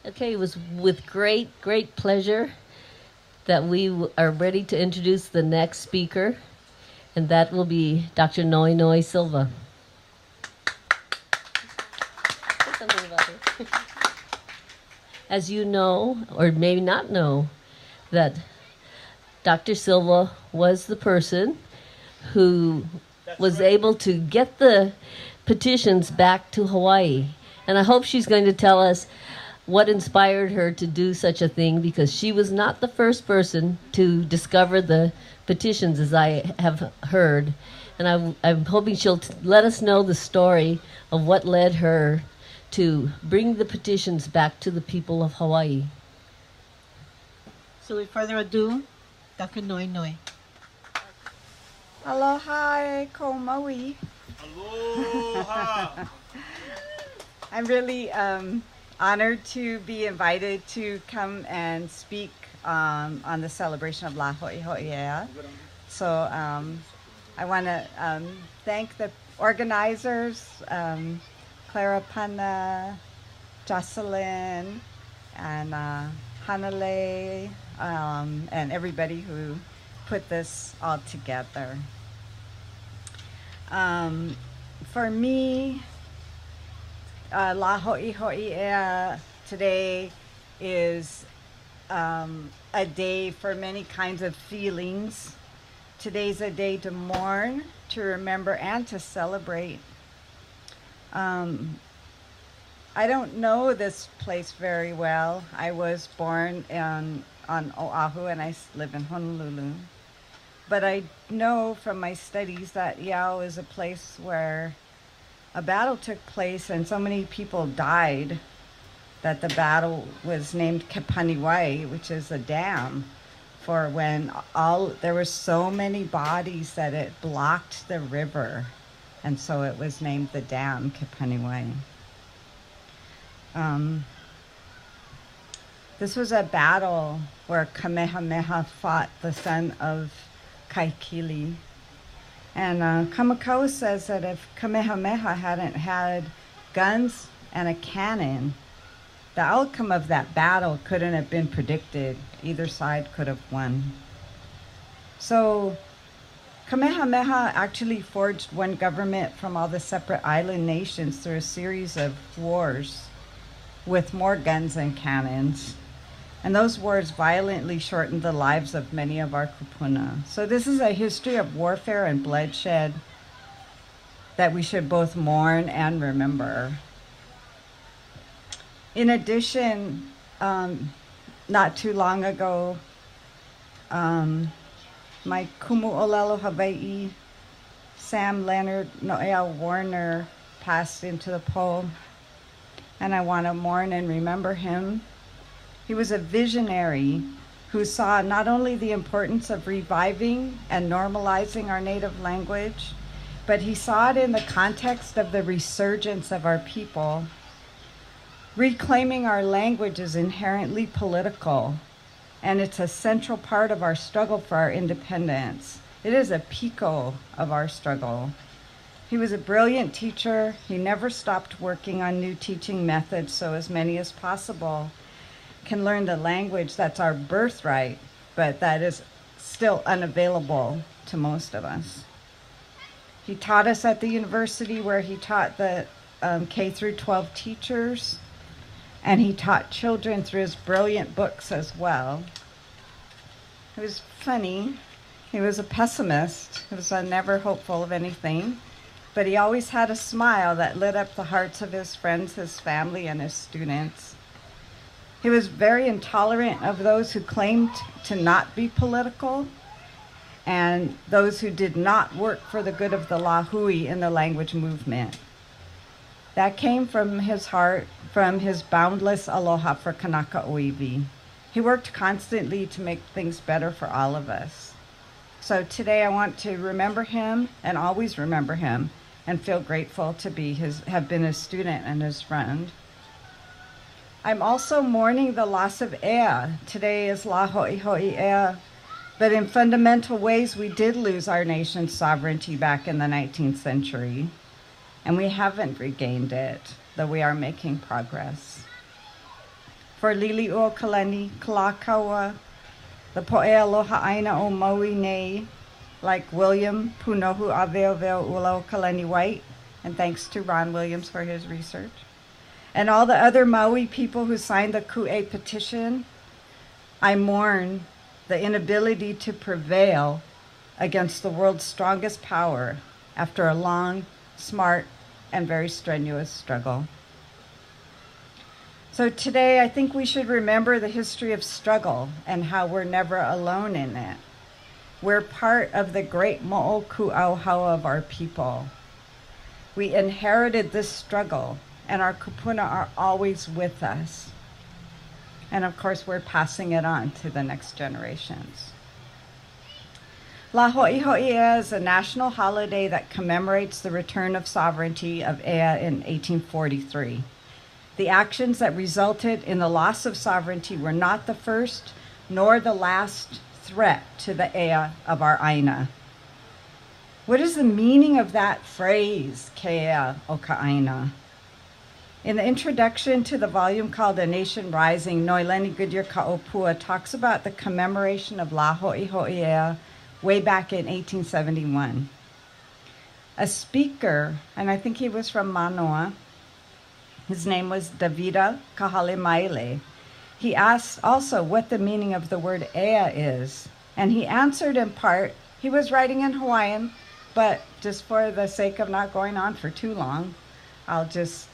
Okay, it was with great pleasure that we are ready to introduce the next speaker, and that will be Dr. Noenoe Silva. Say something about it. As you know, or maybe not know, that Dr. Silva was the person who was able to get the petitions back to Hawaii. And I hope she's going to tell us what inspired her to do such a thing, because she was not the first person to discover the petitions, as I have heard. And I'm hoping she'll let us know the story of what led her to bring the petitions back to the people of Hawaii. So with further ado, Dr. Noenoe. Aloha ko Maui. Aloha! I'm really honored to be invited to come and speak on the celebration of La Ho'iho'i'ea. So I want to thank the organizers, Clara Pana, Jocelyn, and Hanale, and everybody who put this all together. For me, La Ho'iho'i'ea today is a day for many kinds of feelings. Today's a day to mourn, to remember, and to celebrate. I don't know this place very well. I was born on Oahu and I live in Honolulu. But I know from my studies that Iao is a place where a battle took place and so many people died that the battle was named Kepaniwai, which is a dam, for when there were so many bodies that it blocked the river. And so it was named the dam, Kepaniwai. This was a battle where Kamehameha fought the son of Kaikili. And Kamakaua says that if Kamehameha hadn't had guns and a cannon, the outcome of that battle couldn't have been predicted. Either side could have won. So Kamehameha actually forged one government from all the separate island nations through a series of wars with more guns and cannons. And those wars violently shortened the lives of many of our kupuna. So this is a history of warfare and bloodshed that we should both mourn and remember. In addition, not too long ago, my kumu'olelo Hawaii, Sam Leonard Noea Warner, passed into the po, and I want to mourn and remember him. He was a visionary who saw not only the importance of reviving and normalizing our native language, but he saw it in the context of the resurgence of our people. Reclaiming our language is inherently political, and it's a central part of our struggle for our independence. It is a pico of our struggle. He was a brilliant teacher. He never stopped working on new teaching methods so as many as possible can learn the language that's our birthright, but that is still unavailable to most of us. He taught us at the university where he taught the K through 12 teachers, and he taught children through his brilliant books as well. He was funny. He was a pessimist. He was never hopeful of anything, but he always had a smile that lit up the hearts of his friends, his family, and his students. He was very intolerant of those who claimed to not be political and those who did not work for the good of the Lahui in the language movement. That came from his heart, from his boundless aloha for Kanaka Oiwi. He worked constantly to make things better for all of us. So today I want to remember him and always remember him and feel grateful to have been his student and his friend. I'm also mourning the loss of Ea. Today is La Ho'iho'i'ea, but in fundamental ways we did lose our nation's sovereignty back in the 19th century, and we haven't regained it, though we are making progress. for Lili'o Kalani Kalakaua, the Po'ea Aloha Aina o Maui Nei, like William Punohu Aveoveo Ulo Kalani White, and thanks to Ron Williams for his research, and all the other Maui people who signed the Ku'e petition, I mourn the inability to prevail against the world's strongest power after a long, smart, and very strenuous struggle. So today, I think we should remember the history of struggle and how we're never alone in it. We're part of the great mo'oku'auhau of our people. We inherited this struggle, and our kupuna are always with us. And of course, we're passing it on to the next generations. La Ho'iho'i is a national holiday that commemorates the return of sovereignty of Ea in 1843. The actions that resulted in the loss of sovereignty were not the first nor the last threat to the Ea of our Aina. What is the meaning of that phrase, Ke'ea o ka Aina? In the introduction to the volume called A Nation Rising, Noeleni Goodyear Ka'opua talks about the commemoration of La Ho'iho'i way back in 1871. A speaker, and I think he was from Manoa, his name was Davida Kahalemaile. He asked also what the meaning of the word Ea is, and he answered in part. He was writing in Hawaiian, but just for the sake of not going on for too long, I'll just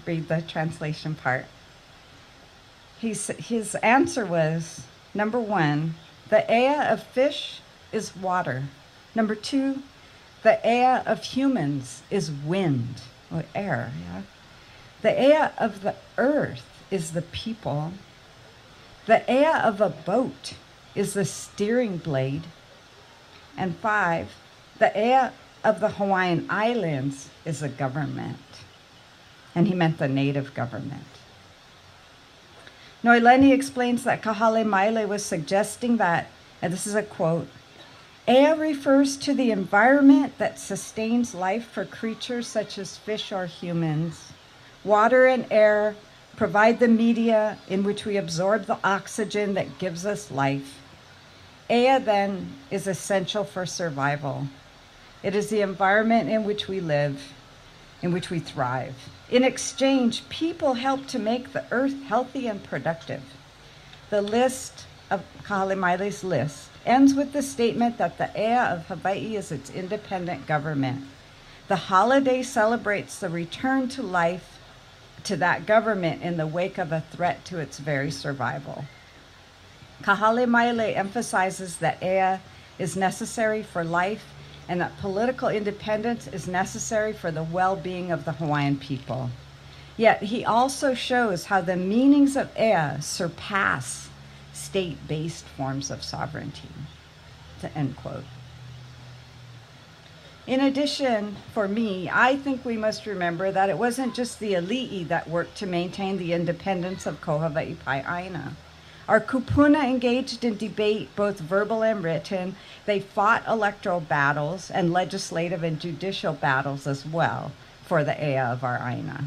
read the translation part. His answer was, number one, the Ea of fish is water. Number two, the Ea of humans is wind, or air, yeah? The Ea of the earth is the people. The Ea of a boat is the steering blade. And 5, the Ea of the Hawaiian Islands is the government. And he meant the native government. Noeleni explains that Kahalemaile was suggesting that, and this is a quote, Ea refers to the environment that sustains life for creatures such as fish or humans. Water and air provide the media in which we absorb the oxygen that gives us life. Ea, then, is essential for survival. It is the environment in which we live, in which we thrive. In exchange, people help to make the earth healthy and productive. The list of Kahalemaile's list ends with the statement that the Ea of Hawaii is its independent government. The holiday celebrates the return to life to that government in the wake of a threat to its very survival. Kahalemaile emphasizes that Ea is necessary for life and that political independence is necessary for the well-being of the Hawaiian people. Yet he also shows how the meanings of Ea surpass state-based forms of sovereignty, to end quote. In addition, for me, I think we must remember that it wasn't just the ali'i that worked to maintain the independence of Ko Hawaii Aina. Our kupuna engaged in debate, both verbal and written. They fought electoral battles and legislative and judicial battles as well for the Ea of our Aina.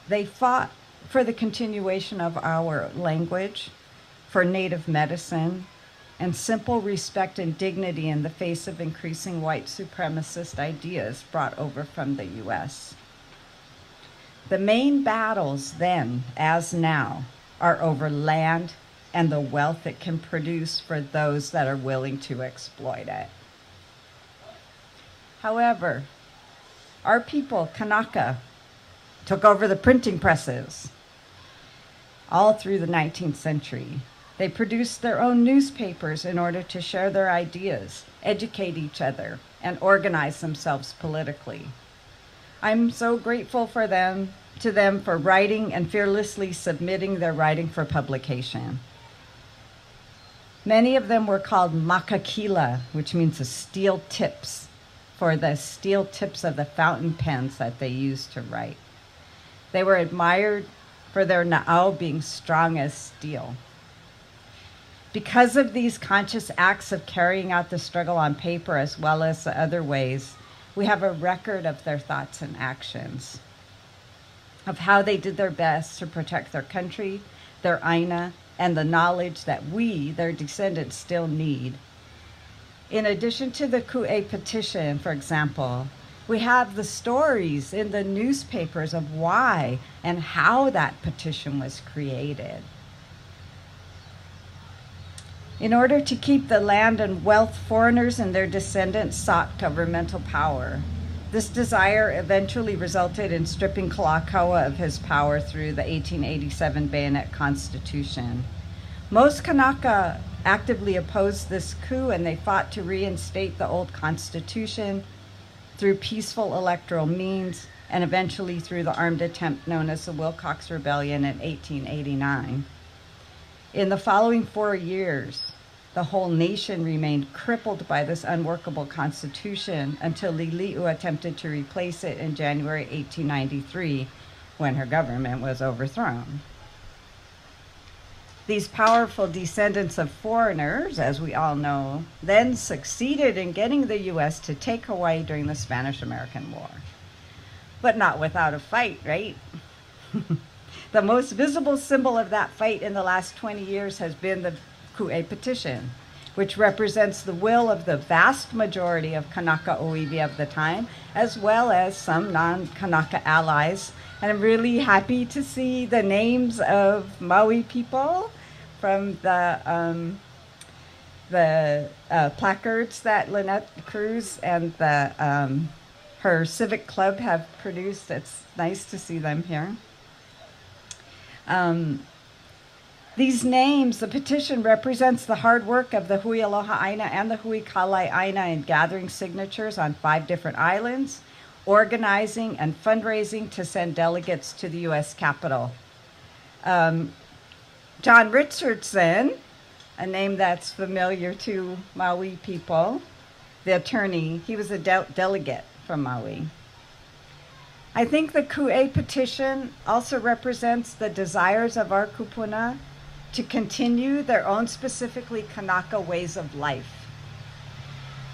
They fought for the continuation of our language, for native medicine, and simple respect and dignity in the face of increasing white supremacist ideas brought over from the US. The main battles then, as now, are over land and the wealth it can produce for those that are willing to exploit it. However, our people, Kanaka, took over the printing presses all through the 19th century. They produced their own newspapers in order to share their ideas, educate each other, and organize themselves politically. I'm so grateful to them for writing and fearlessly submitting their writing for publication. Many of them were called makakila, which means the steel tips, for the steel tips of the fountain pens that they used to write. They were admired for their na'au being strong as steel. Because of these conscious acts of carrying out the struggle on paper as well as the other ways, we have a record of their thoughts and actions, of how they did their best to protect their country, their aina, and the knowledge that we, their descendants, still need. In addition to the Ku'e petition, for example, we have the stories in the newspapers of why and how that petition was created. In order to keep the land and wealth, foreigners and their descendants sought governmental power. This desire eventually resulted in stripping Kalakaua of his power through the 1887 Bayonet Constitution. Most Kanaka actively opposed this coup, and they fought to reinstate the old constitution through peaceful electoral means, and eventually through the armed attempt known as the Wilcox Rebellion in 1889. In the following 4 years, the whole nation remained crippled by this unworkable constitution until Lili'u attempted to replace it in January 1893, when her government was overthrown. These powerful descendants of foreigners, as we all know, then succeeded in getting the U.S. to take Hawaii during the Spanish-American War. But not without a fight, right? The most visible symbol of that fight in the last 20 years has been the Ku'e petition, which represents the will of the vast majority of Kanaka Oiwi of the time, as well as some non-Kanaka allies. And I'm really happy to see the names of Maui people from the placards that Lynette Cruz and her civic club have produced. It's nice to see them here. These names, the petition represents the hard work of the Hui Aloha Aina and the Hui Kalai Aina in gathering signatures on 5 different islands, organizing and fundraising to send delegates to the U.S. Capitol. John Richardson, a name that's familiar to Maui people, the attorney, he was a delegate from Maui. I think the Ku'e petition also represents the desires of our kupuna to continue their own specifically Kanaka ways of life.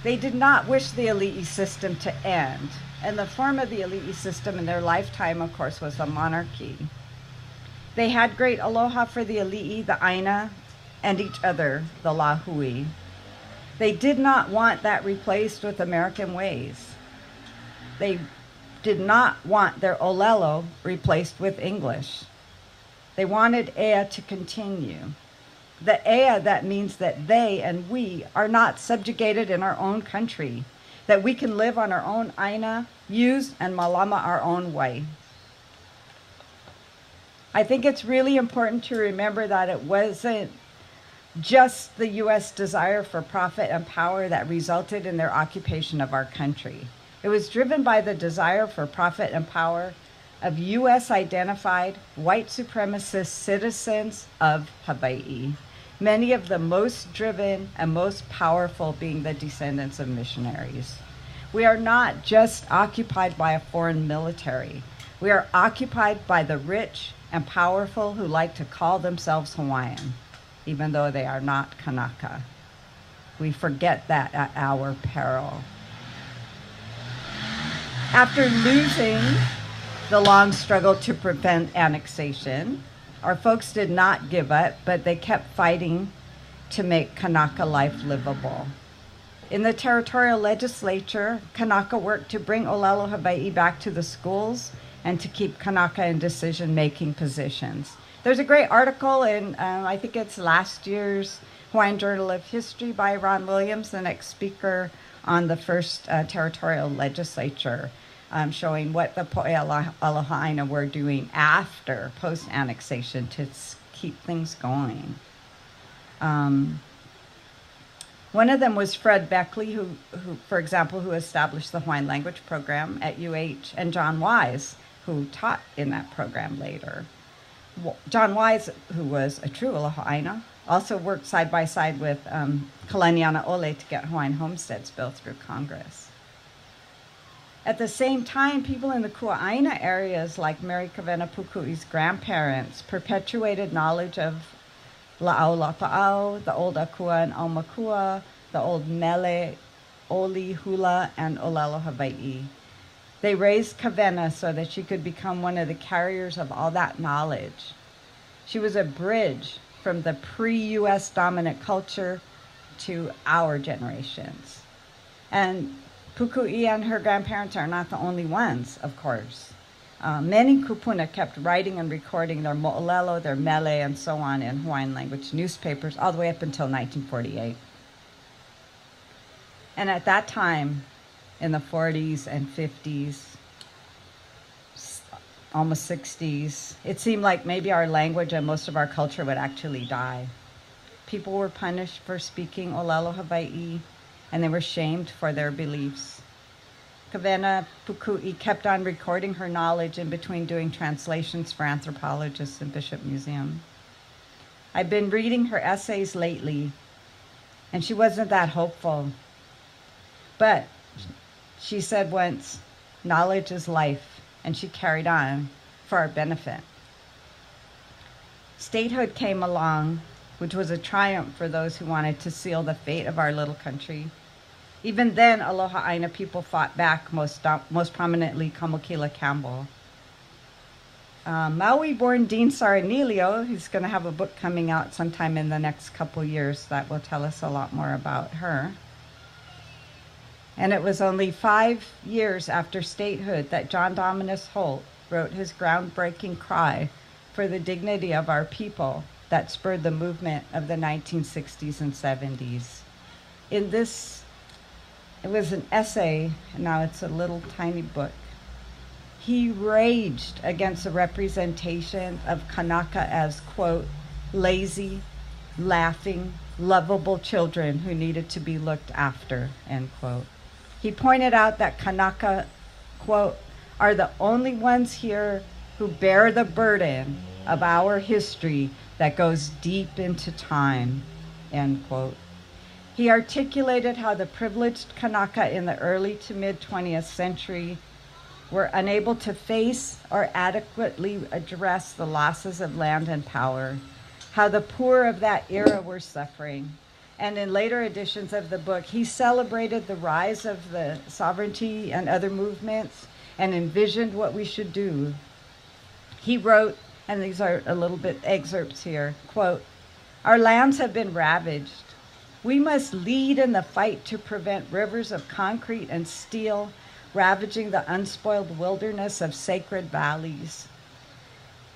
They did not wish the Ali'i system to end, and the form of the Ali'i system in their lifetime, of course, was the monarchy. They had great aloha for the Ali'i, the Aina, and each other, the Lahui. They did not want that replaced with American ways. They did not want their Olelo replaced with English. They wanted Ea to continue. The Ea, that means that they and we are not subjugated in our own country, that we can live on our own Aina, use and malama our own way. I think it's really important to remember that it wasn't just the U.S. desire for profit and power that resulted in their occupation of our country. It was driven by the desire for profit and power of U.S. identified white supremacist citizens of Hawaii, many of the most driven and most powerful being the descendants of missionaries. We are not just occupied by a foreign military. We are occupied by the rich and powerful who like to call themselves Hawaiian, even though they are not Kanaka. We forget that at our peril. After losing the long struggle to prevent annexation, our folks did not give up, but they kept fighting to make Kanaka life livable. In the territorial legislature, Kanaka worked to bring Olelo Hawaii back to the schools and to keep Kanaka in decision-making positions. There's a great article in, I think it's last year's Hawaiian Journal of History by Ron Williams, the next speaker on the first territorial legislature, showing what the Po'e Aloha Aina were doing after post-annexation to keep things going. One of them was Fred Beckley, who, for example, who established the Hawaiian language program at UH, and John Wise, who taught in that program later. John Wise, who was a true Aloha Aina, also worked side by side with Kalaniana Ole to get Hawaiian homesteads built through Congress. At the same time, people in the Kua'aina areas, like Mary Kavena Pukui's grandparents, perpetuated knowledge of La'au Lapa'au, the old Akua and Aumakua, the old Mele, Oli, Hula, and Olelo Hawaii. They raised Kavena so that she could become one of the carriers of all that knowledge. She was a bridge from the pre-U.S. dominant culture to our generations. And Puku'i and her grandparents are not the only ones, of course. Many kupuna kept writing and recording their mo'olelo, their mele, and so on in Hawaiian language newspapers all the way up until 1948. And at that time, in the 40s and 50s, almost 60s, it seemed like maybe our language and most of our culture would actually die. People were punished for speaking Olelo Hawaii, and they were shamed for their beliefs. Kawena Puku'i kept on recording her knowledge in between doing translations for anthropologists in Bishop Museum. I've been reading her essays lately, and she wasn't that hopeful. But she said once, knowledge is life, and she carried on for our benefit. Statehood came along, which was a triumph for those who wanted to seal the fate of our little country. Even then, Aloha Aina people fought back, most prominently Kamokila Campbell. Maui-born Dean Saranilio, who's going to have a book coming out sometime in the next couple years that will tell us a lot more about her. And it was only 5 years after statehood that John Dominus Holt wrote his groundbreaking cry for the dignity of our people that spurred the movement of the 1960s and 70s. In this, it was an essay, and now it's a little tiny book. He raged against the representation of Kanaka as, quote, lazy, laughing, lovable children who needed to be looked after, end quote. He pointed out that Kanaka, quote, are the only ones here who bear the burden of our history that goes deep into time, end quote. He articulated how the privileged Kanaka in the early to mid 20th century were unable to face or adequately address the losses of land and power, how the poor of that era were suffering. And in later editions of the book, he celebrated the rise of the sovereignty and other movements and envisioned what we should do. He wrote, and these are a little bit excerpts here, quote, our lands have been ravaged. We must lead in the fight to prevent rivers of concrete and steel ravaging the unspoiled wilderness of sacred valleys.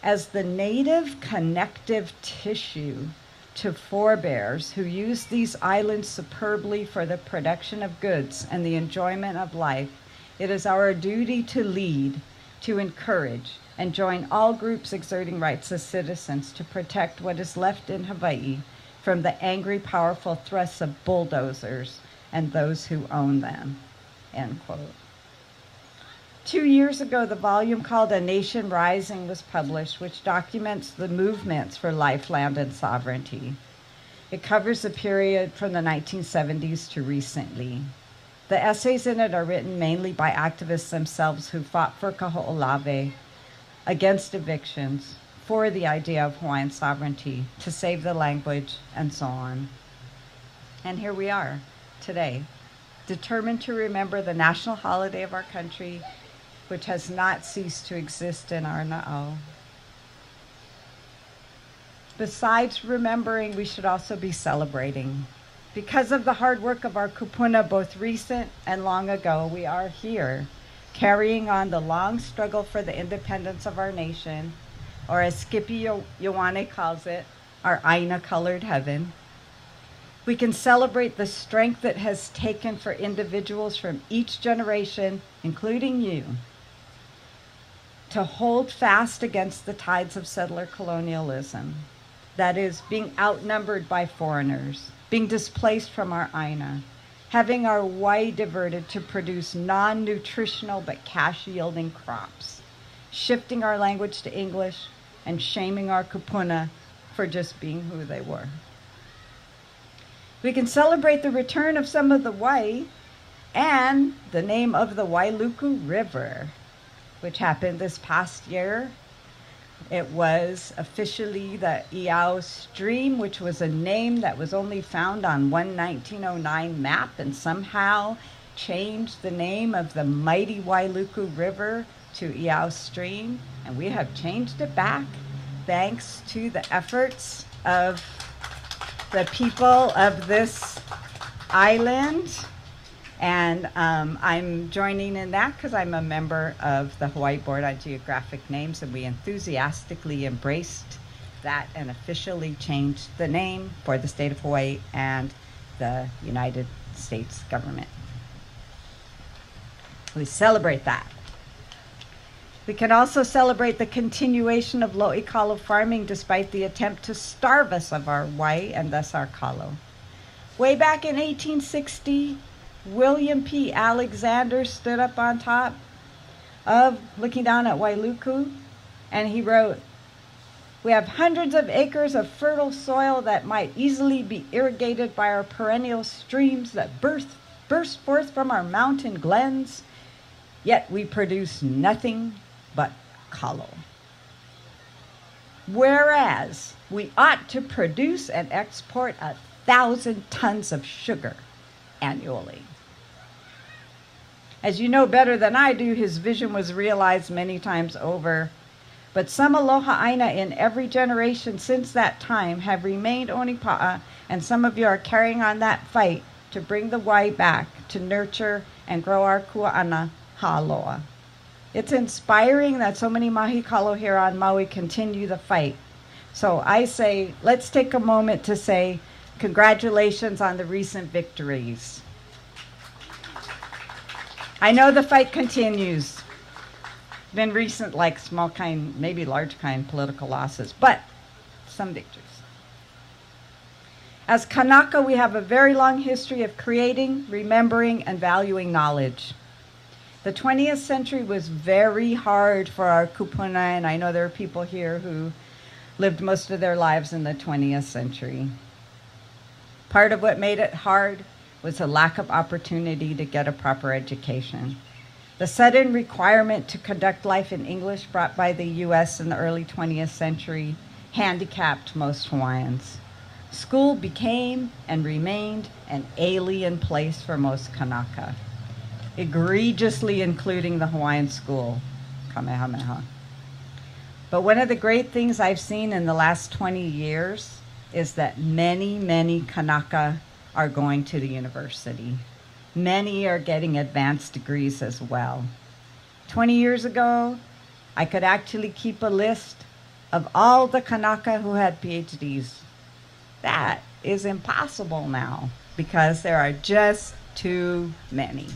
As the native connective tissue to forebears who used these islands superbly for the production of goods and the enjoyment of life, it is our duty to lead, to encourage, and join all groups exerting rights as citizens to protect what is left in Hawaii from the angry, powerful thrusts of bulldozers and those who own them, end quote. 2 years ago, the volume called A Nation Rising was published, which documents the movements for life, land, and sovereignty. It covers the period from the 1970s to recently. The essays in it are written mainly by activists themselves who fought for kaho'olawe, against evictions, for the idea of Hawaiian sovereignty, to save the language, and so on. And here we are today, determined to remember the national holiday of our country, which has not ceased to exist in our na'au. Besides remembering, we should also be celebrating. Because of the hard work of our kupuna, both recent and long ago, we are here, carrying on the long struggle for the independence of our nation, or as Skippy Ioane calls it, our Aina-colored heaven. We can celebrate the strength it has taken for individuals from each generation, including you, to hold fast against the tides of settler colonialism. That is, being outnumbered by foreigners, being displaced from our Aina, having our wai diverted to produce non-nutritional but cash-yielding crops, shifting our language to English, and shaming our kupuna for just being who they were. We can celebrate the return of some of the wai and the name of the Wailuku River, which happened this past year. It was officially the Iao Stream, which was a name that was only found on one 1909 map and somehow changed the name of the mighty Wailuku River to Iao Stream. And we have changed it back thanks to the efforts of the people of this island. And I'm joining in that because I'm a member of the Hawaii Board on Geographic Names, and we enthusiastically embraced that and officially changed the name for the state of Hawaii and the United States government. We celebrate that. We can also celebrate the continuation of lo'i kalo farming despite the attempt to starve us of our wai and thus our kalo. Way back in 1860, William P. Alexander stood up on top of looking down at Wailuku, and he wrote, "We have hundreds of acres of fertile soil that might easily be irrigated by our perennial streams that burst forth from our mountain glens, yet we produce nothing but kalo. Whereas we ought to produce and export 1,000 tons of sugar annually." As you know better than I do, his vision was realized many times over. But some aloha aina in every generation since that time have remained onipa'a, and some of you are carrying on that fight to bring the wai back, to nurture and grow our kua'ana ha'aloa. It's inspiring that so many mahikalo here on Maui continue the fight. So I say, let's take a moment to say congratulations on the recent victories. I know the fight continues. Been recent, like small kind, maybe large kind political losses, but some victories. As Kanaka, we have a very long history of creating, remembering, and valuing knowledge. The 20th century was very hard for our kupuna, and I know there are people here who lived most of their lives in the 20th century. Part of what made it hard was a lack of opportunity to get a proper education. The sudden requirement to conduct life in English brought by the U.S. in the early 20th century handicapped most Hawaiians. School became and remained an alien place for most Kanaka, egregiously including the Hawaiian school, Kamehameha. But one of the great things I've seen in the last 20 years is that many, many Kanaka are going to the university. Many are getting advanced degrees as well. 20 years ago, I could actually keep a list of all the Kanaka who had PhDs. That is impossible now because there are just too many.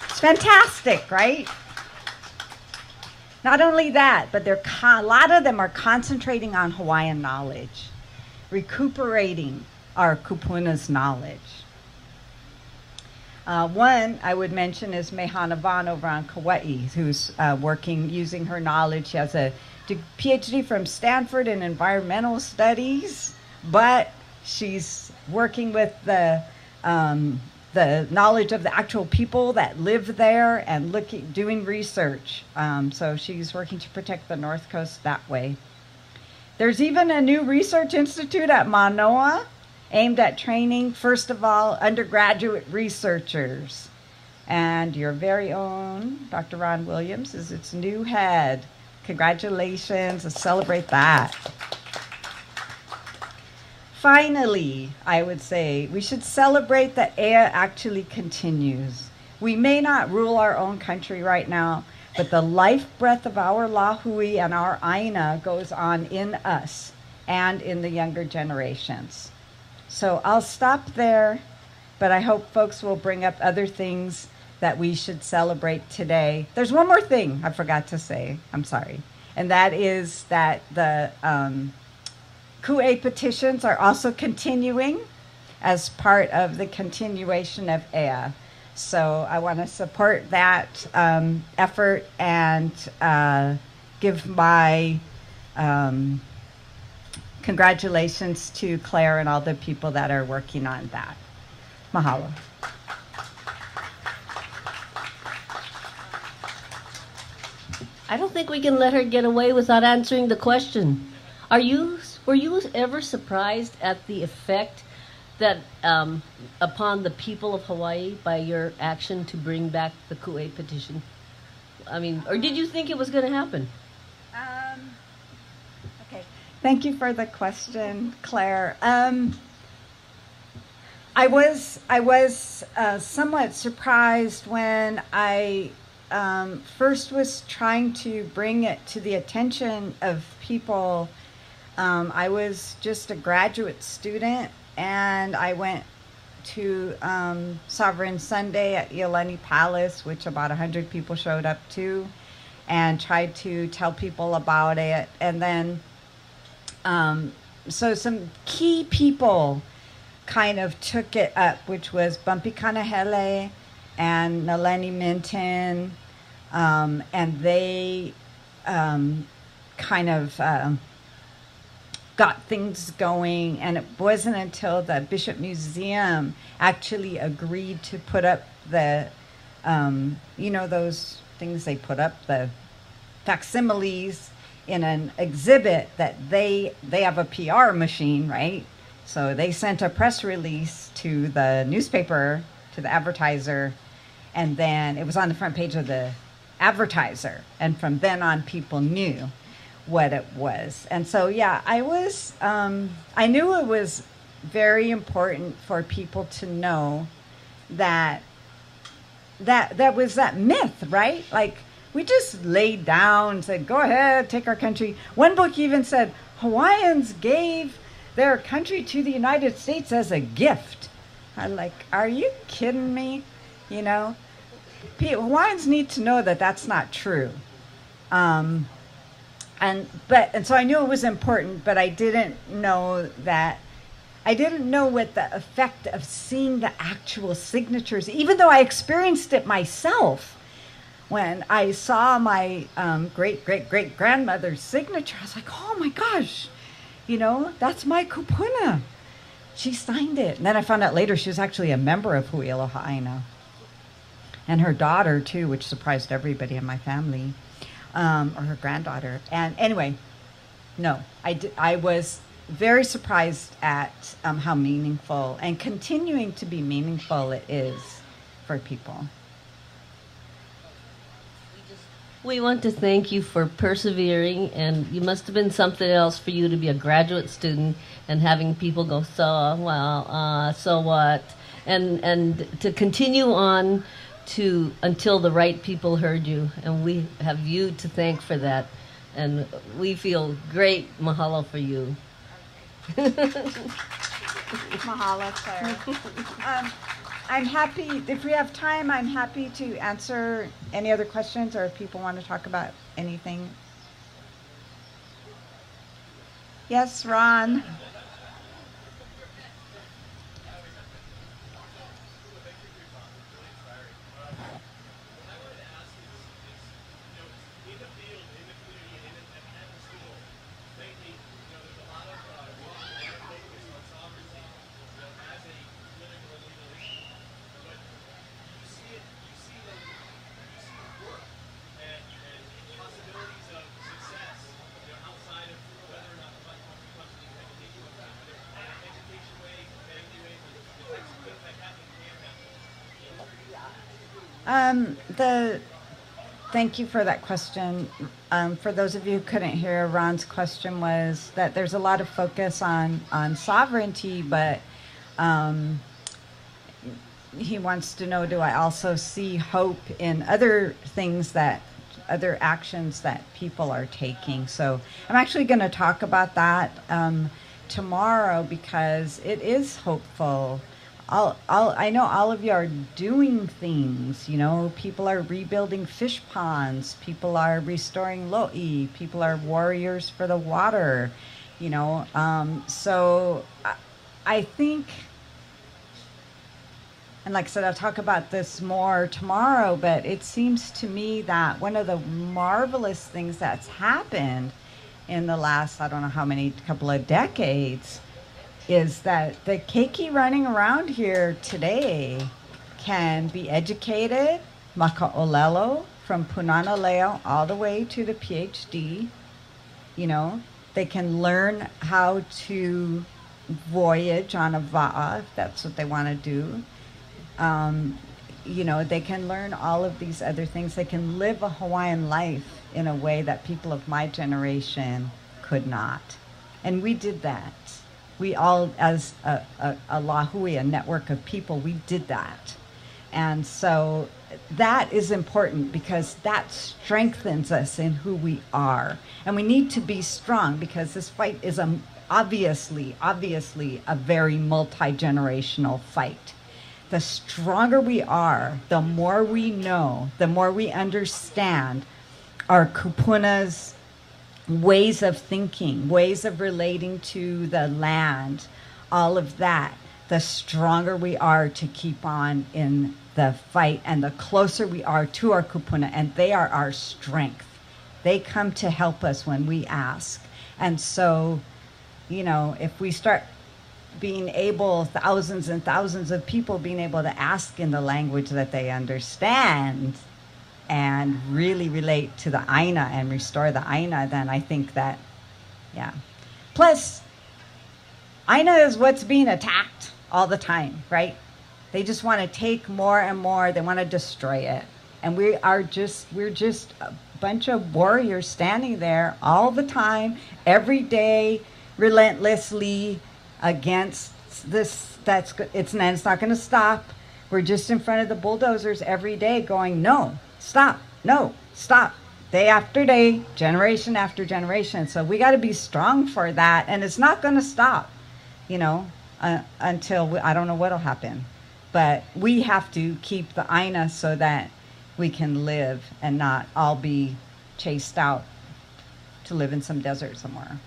It's fantastic, right? Not only that, but a lot of them are concentrating on Hawaiian knowledge, recuperating our kupuna's knowledge. One I would mention is Mehana Vaughn over on Kauai, who's working using her knowledge. She has a PhD from Stanford in environmental studies, but she's working with the knowledge of the actual people that live there and doing research. So she's working to protect the North Coast that way. There's even a new research institute at Manoa aimed at training, first of all, undergraduate researchers. And your very own Dr. Ron Williams is its new head. Congratulations, and celebrate that. Finally, I would say we should celebrate that Ea actually continues. We may not rule our own country right now, but the life breath of our lahui and our aina goes on in us and in the younger generations. So I'll stop there, but I hope folks will bring up other things that we should celebrate today. There's one more thing I forgot to say, I'm sorry, and that is that the Ku'e petitions are also continuing as part of the continuation of Ea. So I want to support that effort and give my congratulations to Claire and all the people that are working on that. Mahalo. I don't think we can let her get away without answering the question. Were you ever surprised at the effect that upon the people of Hawaii by your action to bring back the Ku'e petition? I mean, or did you think it was going to happen? Okay. Thank you for the question, Claire. I was somewhat surprised when I first was trying to bring it to the attention of people. I was just a graduate student, and I went to Sovereign Sunday at Iolani Palace, which about 100 people showed up to, and tried to tell people about it. And then, so some key people kind of took it up, which was Bumpy Kanahele and Naleni Minton, and they kind of got things going. And it wasn't until the Bishop Museum actually agreed to put up the, those things they put up, the facsimiles in an exhibit, that they have a PR machine, right? So they sent a press release to the newspaper, to the advertiser, and then it was on the front page of the advertiser. And from then on, people knew what it was. And so, yeah, I knew it was very important for people to know that was that myth, right? Like, we just laid down and said, go ahead, take our country. One book even said Hawaiians gave their country to the United States as a gift. I'm like, are you kidding me? Hawaiians need to know that that's not true. And so I knew it was important, but I didn't know what the effect of seeing the actual signatures, even though I experienced it myself. When I saw my great-great-great-grandmother's signature, I was like, oh my gosh, that's my kupuna. She signed it. And then I found out later she was actually a member of Hui Aloha Aina. And her daughter, too, which surprised everybody in my family, or her granddaughter. And anyway, no, I was very surprised at how meaningful and continuing to be meaningful it is for people. We want to thank you for persevering, and you must have been something else for you to be a graduate student and having people go, so what, and to continue on until the right people heard you, and we have you to thank for that, and we feel great mahalo for you. Mahalo, Claire. I'm happy, if we have time, I'm happy to answer any other questions, or if people want to talk about anything. Yes, Ron. Thank you for that question. For those of you who couldn't hear, Ron's question was that there's a lot of focus on sovereignty, but he wants to know, do I also see hope in other things, other actions that people are taking? So I'm actually going to talk about that tomorrow, because it is hopeful. I know all of you are doing things, people are rebuilding fish ponds, people are restoring lo'i, people are warriors for the water, so I think, and like I said, I'll talk about this more tomorrow, but it seems to me that one of the marvelous things that's happened in the last, I don't know how many, couple of decades, is that the keiki running around here today can be educated, maka'olelo, from punana leo all the way to the PhD. They can learn how to voyage on a va'a, if that's what they want to do. They can learn all of these other things. They can live a Hawaiian life in a way that people of my generation could not. And we did that. We all, as a Lahui, a network of people, we did that. And so that is important because that strengthens us in who we are. And we need to be strong because this fight is obviously a very multi-generational fight. The stronger we are, the more we know, the more we understand our kupuna's ways of thinking, ways of relating to the land, all of that, the stronger we are to keep on in the fight and the closer we are to our kupuna, and they are our strength. They come to help us when we ask. And so, you know, if we start being able, thousands and thousands of people being able to ask in the language that they understand and really relate to the aina and restore the aina, then I think that, yeah. Plus, aina is what's being attacked all the time, right? They just want to take more and more. They want to destroy it. And we're just a bunch of warriors standing there all the time, every day, relentlessly against this. It's not going to stop. We're just in front of the bulldozers every day going, no, stop, no, stop. Day after day, generation after generation. So we got to be strong for that. And it's not going to stop, you know, until I don't know what'll happen. But we have to keep the aina so that we can live and not all be chased out to live in some desert somewhere.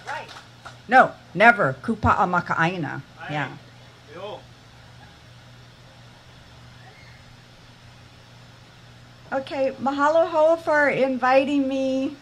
Right. No, never. Kupa'a maka'aina. Yeah. Okay, mahalo ho for inviting me.